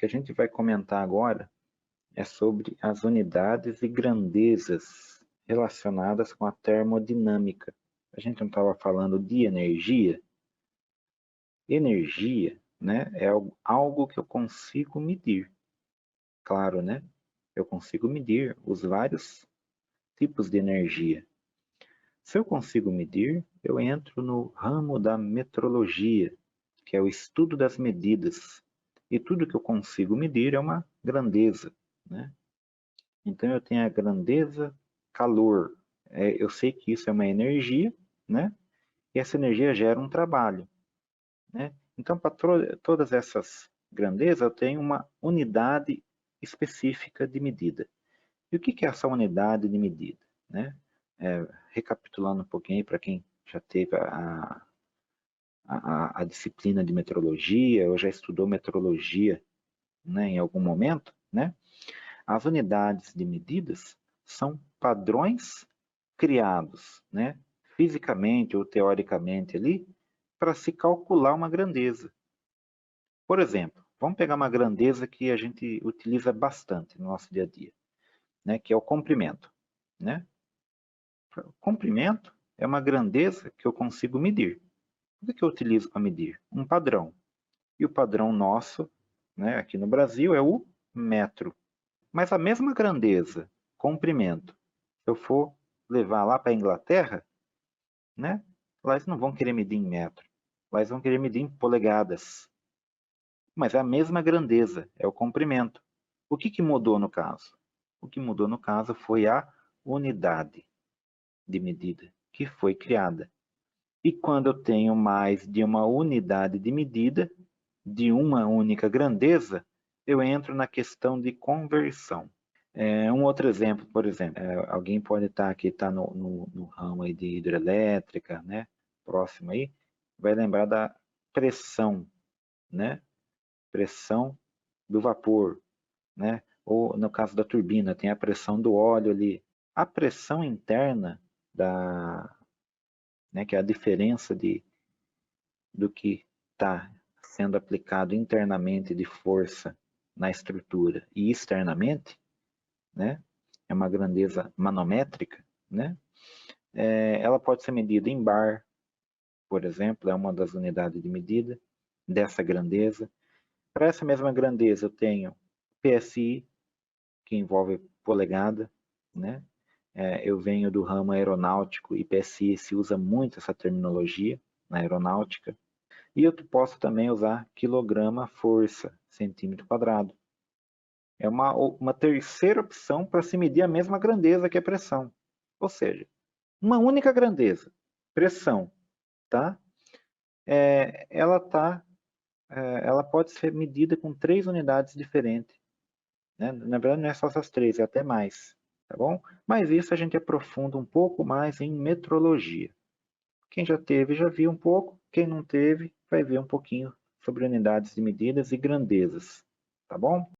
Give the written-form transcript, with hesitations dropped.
que a gente vai comentar agora é sobre as unidades e grandezas relacionadas com a termodinâmica. A gente não estava falando de energia? Energia, né, é algo que eu consigo medir. Claro, né? Eu consigo medir os vários tipos de energia. Se eu consigo medir, eu entro no ramo da metrologia, que é o estudo das medidas. E tudo que eu consigo medir é uma grandeza, né? Então eu tenho a grandeza calor. Eu sei que isso é uma energia, né? E essa energia gera um trabalho, né? Então, para todas essas grandezas, eu tenho uma unidade específica de medida. E o que é essa unidade de medida, né? Recapitulando um pouquinho para quem já teve a disciplina de metrologia, ou já estudou metrologia, né, em algum momento, né? As unidades de medidas são padrões criados, né, fisicamente ou teoricamente ali, para se calcular uma grandeza. Por exemplo, vamos pegar uma grandeza que a gente utiliza bastante no nosso dia a dia, né, que é o comprimento, né? O comprimento é uma grandeza que eu consigo medir. O que eu utilizo para medir? Um padrão. E o padrão nosso, né, aqui no Brasil, é o metro. Mas a mesma grandeza, comprimento, se eu for levar lá para a Inglaterra, né, lá eles não vão querer medir em metro. Lá eles vão querer medir em polegadas. Mas é a mesma grandeza, é o comprimento. O que mudou no caso? O que mudou no caso foi a unidade de medida que foi criada. E quando eu tenho mais de uma unidade de medida, de uma única grandeza, eu entro na questão de conversão. Um outro exemplo, por exemplo, alguém pode estar aqui, está no ramo aí de hidrelétrica, né, próximo aí, vai lembrar da pressão, né, pressão do vapor, né, ou no caso da turbina, tem a pressão do óleo ali. A pressão interna né, que é a diferença do que está sendo aplicado internamente de força na estrutura e externamente, né, é uma grandeza manométrica, né, ela pode ser medida em bar, por exemplo, é uma das unidades de medida dessa grandeza. Para essa mesma grandeza eu tenho PSI, que envolve polegada, né, eu venho do ramo aeronáutico e PSI se usa muito essa terminologia na aeronáutica. E eu posso também usar quilograma-força, centímetro quadrado. É uma terceira opção para se medir a mesma grandeza que a pressão. Ou seja, uma única grandeza, pressão, tá? Ela pode ser medida com 3 unidades diferentes, né? Na verdade, não é só essas 3, é até mais, tá bom? Mas isso a gente aprofunda um pouco mais em metrologia. Quem já teve, já viu um pouco. Quem não teve, vai ver um pouquinho sobre unidades de medidas e grandezas, tá bom?